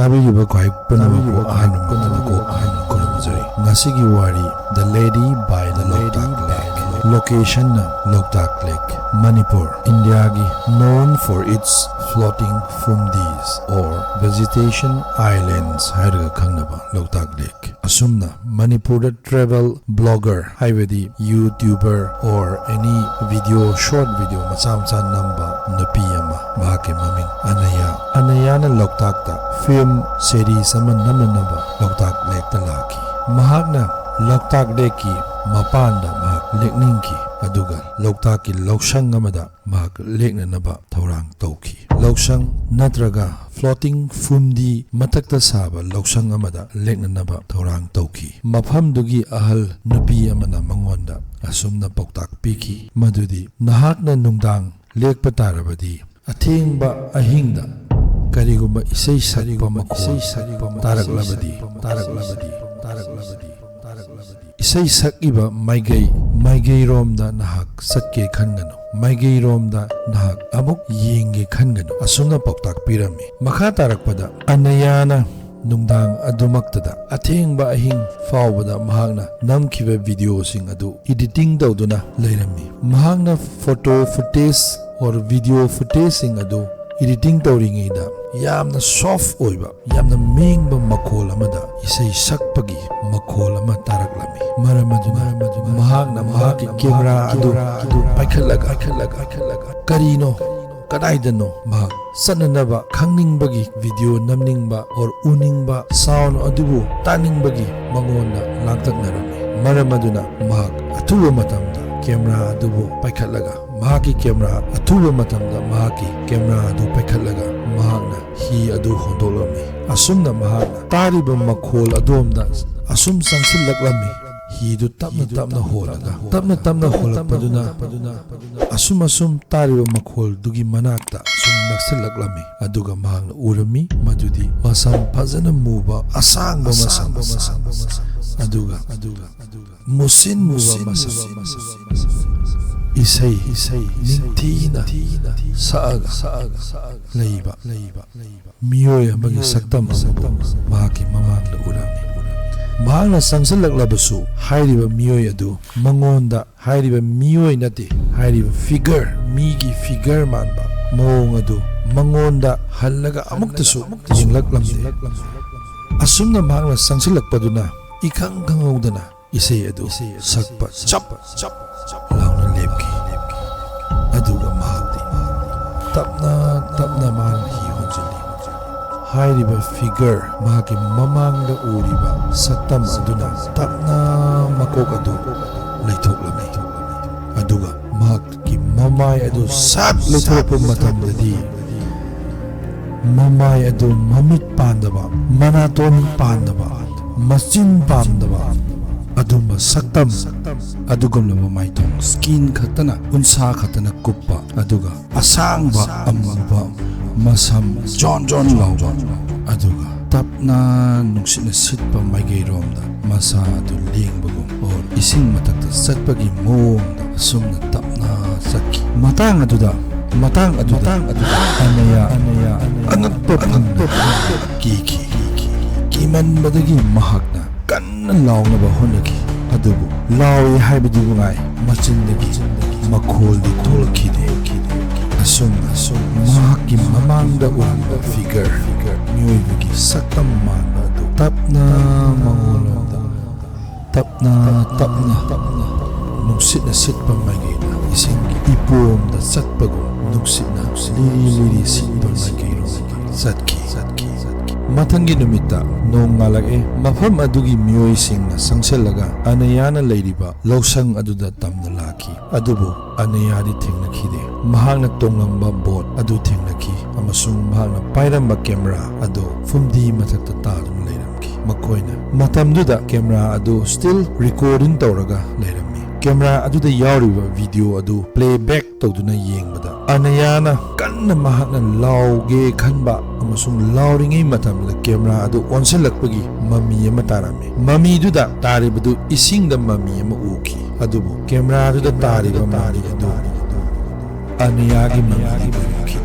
ꯇꯥꯕꯤꯔꯤꯕ ꯈ꯭ꯋꯥꯏ ꯄꯨꯝꯅꯃꯛꯄꯨ ꯑꯍꯥꯟꯕ ꯄꯨꯝꯅꯃꯛꯄꯨ ꯑꯍꯥꯟꯕ ꯈꯨꯔꯨꯝꯖꯔꯤ ꯉꯁꯤꯒꯤ ꯋꯥꯔꯤ The Lady by the Loktak Lake Location Loktak Lake Manipur India known for its floating fumdis or vegetation islands hairaga khangnaba Loktak Lake asumna Manipur travel blogger haibadi YouTuber or any short video macha namba nupi ama mahaki maming Anaya na Loktak ta film series ama namnaba Loktak Lake ta laki mahakna Loktak Lake ki mapanda mahak lekning ki aduga Loktak ki loksang amada mahak leknanaba thaurang tauki loksang natraga floating fumdi matakta saba loksang amada leknanaba thaurang tauki mafamdugi ahal nupi amana mangonda asumna pauktak piki madudi nahakna nungdang lekpa tarabadi athengba ahingda karigumba isai sarigba makhol taraklabadi isai sakiba maigei romda nahak satke khangano maigei romda nahak amuk yenge khangano asumna pauktak pirami makha tarakpada Anayana nungdang adumaktada athengba ahing fawbada mahakna namkhiba video sing adu editing tawduna leirami mahakna photo footage or video footage sing adu editing tawringeida yamna soft oiba yamna mengba makhol amada isai sakpagi makhol ama taraklami maramaduna mahakna mahaki camera adu paikhallaga karino kadaidano mahak sananaba khangningbagi video namningba or uningba sound adubu taningbagi mangonda langtaknarami maramaduna mahak athuba matamda camera adubu paikhallaga mahaki camera athuba matamda mahaki camera adu paikhallaga mahakna hi adu hondolami asumna mahakna tariba makhol adomda asum sangsillaklami hi du tapna holakpaduna asum tariba makhol dugi manakta sum naksillaklami aduga mahakna urami madudi masam phajana muba asangba masam aduga musin masam isai ningthina saaga leiba miyoy amagi saktam mahaki mamangla urami mahakna sangsillaklabasu hairiba miyoy adu mangonda hairiba miyoy nate hairiba figure migi figure manba maong adu mangonda hallaga amuktasu yinglaklamde asumna mahakna sangsilakpaduna ikhang khangawdana isai adu sakpa chap launa lepki aduga mahakti tapna man hi honjili hairiba figure mahaki mamangda uriba saktam aduna tapna makok adu leithoklami aduga mahaki mamai adu sak leithokpa matamdadi mamai adu mamit pandaba manaton pandaba machin pandaba adumba saktam adugumna mamaitong skin khatana unsa khatana kuppa aduga asangba amuba masam jon lawba aduga tapna nuksina sitpa maigei romda masa adu lengbagum or ising matakta satpagi moongda asumna tapna sakki matang aduda Anaya angakpa phangna kiman badagi mahakna kanna lawnaba honaki adubu lawi haibadi bungai machindagi makholi tolkhide asum mahaki mamangda uba figure miyoybagi saktam manba adu tapna mangolonda tapna nuksitna sitpa maigena isingi ipomda satpago nuksitna liri sitpa maigero satki mathangi numita nong ngalake mafam adugi miyoy singna sangsellaga Anayana leiriba loksang aduda tamna laki adubu Anayadi thengnakhide mahakna tonglamba boat adu thengnakhi amasung mahakna pairamba camera adu fumdi mathakta taduna leiramki makoina matamduda camera adu still recording tawraga leirammi camera aduda yawriba video adu playback tawduna yengbada Anayana kanna mahakna lauge khanba amasung lauringai matamla camera adu onselakpagi mami ama tarame mami duda taribadu isingda mami ama uki adubu camera duda tariba mari adu Anayagi mami uki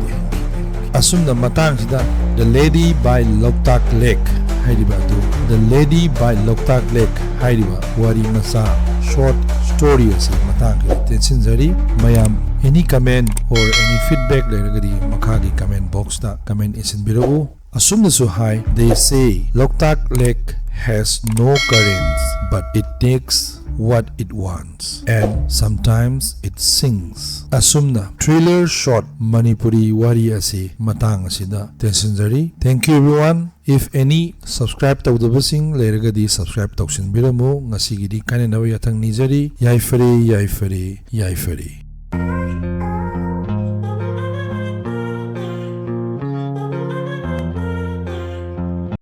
asumna matang sida The Lady by Loktak Lake hairiba adu The Lady by Loktak Lake hairiba wari macha short story ase matang tension jari mayam any comment or any feedback leragadi makhagi comment box da comment isin biru asumna su hai they say Loktak Lake has no currents but it takes what it wants and sometimes it sings asumna trailer short Manipuri Wari ase matang asida tension jari thank you everyone if any subscribe to the basing leragadi subscribe tausin biramu ngasigi di kanena yathang nijari yai fari